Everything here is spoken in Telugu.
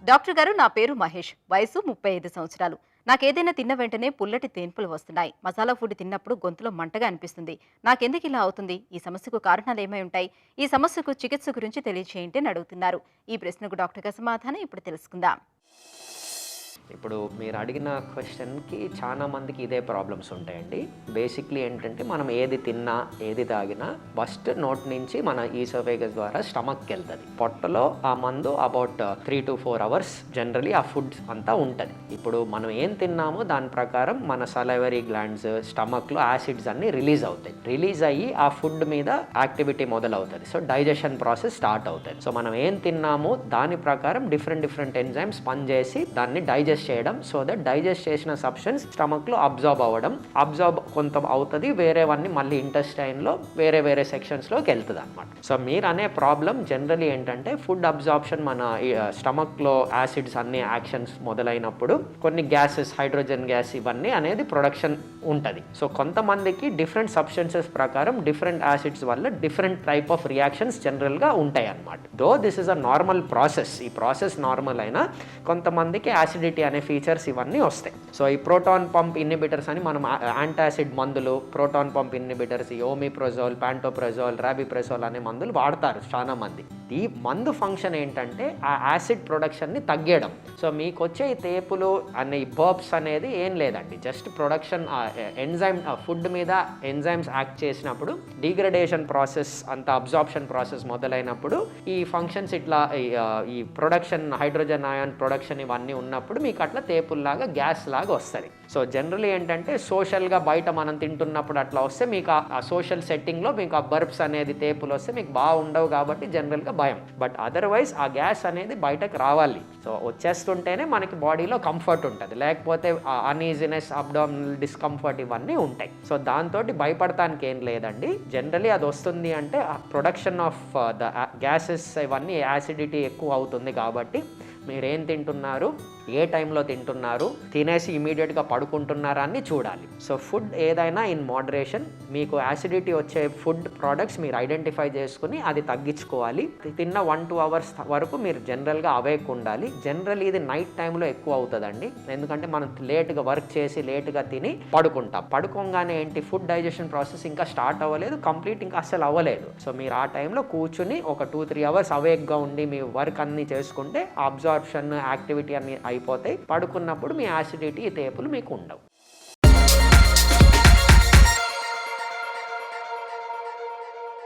డాక్టర్ గారు, నా పేరు మహేష్. వయసు 35 సంవత్సరాలు. నాకేదైనా తిన్న వెంటనే పుల్లటి తేన్పులు వస్తున్నాయి. మసాలా ఫుడ్ తిన్నప్పుడు గొంతులో మంటగా అనిపిస్తుంది. నాకెందుకు ఇలా అవుతుంది? ఈ సమస్యకు కారణాలు ఏమై ఉంటాయి? ఈ సమస్యకు చికిత్స గురించి తెలియచేయండి అని అడుగుతున్నారు. ఈ ప్రశ్నకు డాక్టర్ గారి సమాధానం ఇప్పుడు తెలుసుకుందాం. ఇప్పుడు మీరు అడిగిన క్వశ్చన్కి చాలా మందికి ఇదే ప్రాబ్లమ్స్ ఉంటాయండి. బేసిక్లీ ఏంటంటే మనం ఏది తిన్నా ఏది తాగినా ఫస్ట్ నోట్ నుంచి మన ఈసోఫేగస్ ద్వారా స్టమక్కి వెళ్తుంది. పొట్టలో ఆ మందు అబౌట్ 3 to 4 hours జనరలీ ఆ ఫుడ్ అంతా ఉంటుంది. ఇప్పుడు మనం ఏం తిన్నామో దాని ప్రకారం మన సలైవరీ గ్లాండ్స్ స్టమక్లో యాసిడ్స్ అన్ని రిలీజ్ అవుతాయి. రిలీజ్ అయ్యి ఆ ఫుడ్ మీద యాక్టివిటీ మొదలవుతుంది. సో డైజెషన్ ప్రాసెస్ స్టార్ట్ అవుతుంది. సో మనం ఏం తిన్నామో దాని ప్రకారం డిఫరెంట్ ఎంజైమ్స్ పనిచేసి దాన్ని డైజెస్ట్ చేయడం. సో దట్ డైజెస్ట్ చేసిన సబ్స్టెన్స్ స్టమక్ లో అబ్జార్బ్ కొంత అవుతుంది. వేరేవన్నీ మళ్ళీ ఇంటెస్టైన్ లో వేరే సెక్షన్స్ లోకి వెళ్తుంది అనమాట. సో మీరు అనే ప్రాబ్లం జనరలీ ఏంటంటే ఫుడ్ అబ్జార్ప్షన్ మన స్టమక్ లో యాసిడ్స్ అన్ని యాక్షన్స్ మొదలైనప్పుడు కొన్ని గ్యాసెస్, హైడ్రోజన్ గ్యాస్ ఇవన్నీ అనేది ప్రొడక్షన్ ఉంటుంది. సో కొంతమందికి డిఫరెంట్ సబ్స్టెన్సెస్ ప్రకారం డిఫరెంట్ యాసిడ్స్ వల్ల different type of reactions general గా ఉంటాయి అనమాట. Though this is a normal process. ఈ ప్రాసెస్ నార్మల్ అయినా కొంతమందికి యాసిడిటీ అనే ఫీచర్స్ ఇవన్నీ వస్తాయి. సో ఈ ప్రోటాన్ పంప్ ఇన్హిబిటర్స్ అని మనం యాంటాసిడ్ మందులు, proton pump inhibitors, omeprazole, pantoprazole, rabeprazole అనే మందులు వాడతారు చాలా మంది. ఈ మందు ఫంక్షన్ ఏంటంటే ఆ యాసిడ్ ప్రొడక్షన్ని తగ్గేయడం. సో మీకు వచ్చే ఈ తేపులు అనే బర్బ్స్ అనేది ఏం లేదండి, జస్ట్ ప్రొడక్షన్ ఎంజైమ్ ఫుడ్ మీద ఎంజైమ్స్ యాక్ట్ చేసినప్పుడు డిగ్రేడేషన్ ప్రాసెస్ అంత అబ్జార్ప్షన్ ప్రాసెస్ మొదలైనప్పుడు ఈ ఫంక్షన్స్ ఇట్లా ఈ ప్రొడక్షన్ హైడ్రోజన్ అయాన్ ప్రొడక్షన్ ఇవన్నీ ఉన్నప్పుడు మీకు అట్లా తేపుల్లాగా గ్యాస్ లాగా వస్తుంది. సో జనరలీ ఏంటంటే సోషల్గా బయట మనం తింటున్నప్పుడు అట్లా వస్తే మీకు ఆ సోషల్ సెట్టింగ్లో మీకు ఆ బర్బ్స్ అనేది తేపులు వస్తే మీకు బాగుండవు కాబట్టి జనరల్గా భయం. బట్ అదర్వైజ్ ఆ గ్యాస్ అనేది బయటకు రావాలి. సో వచ్చేస్తుంటేనే మనకి బాడీలో కంఫర్ట్ ఉంటుంది, లేకపోతే అన్ఈజినెస్, అబ్డామినల్ డిస్కంఫర్ట్ ఇవన్నీ ఉంటాయి. సో దాంతో భయపడటానికి ఏం లేదండి. జనరలీ అది వస్తుంది అంటే ప్రొడక్షన్ ఆఫ్ ద గ్యాసెస్ ఇవన్నీ యాసిడిటీ ఎక్కువ అవుతుంది కాబట్టి మీరేం తింటున్నారు, ఏ టైంలో తింటున్నారు, తినేసి ఇమీడియట్గా పడుకుంటున్నారా అని చూడాలి. సో ఫుడ్ ఏదైనా ఇన్ మోడరేషన్. మీకు యాసిడిటీ వచ్చే ఫుడ్ ప్రోడక్ట్స్ మీరు ఐడెంటిఫై చేసుకుని అది తగ్గించుకోవాలి. తిన్న 1-2 hours వరకు మీరు జనరల్గా అవేక్ ఉండాలి. జనరల్ ఇది నైట్ టైంలో ఎక్కువ అవుతుందండి, ఎందుకంటే మనం లేట్గా వర్క్ చేసి లేట్గా తిని పడుకుంటాం. పడుకోగానే ఏంటి, ఫుడ్ డైజెషన్ ప్రాసెస్ ఇంకా స్టార్ట్ అవ్వలేదు, కంప్లీట్ ఇంకా అస్సలు అవ్వలేదు. సో మీరు ఆ టైంలో కూర్చుని ఒక 2-3 hours అవేక్గా ఉండి మీ వర్క్ అన్నీ చేసుకుంటే అబ్జార్ప్షన్ యాక్టివిటీ అన్ని అయిపోతాయి. పడుకున్నప్పుడు మీ యాసిడిటీ తేపులు మీకు ఉండవు.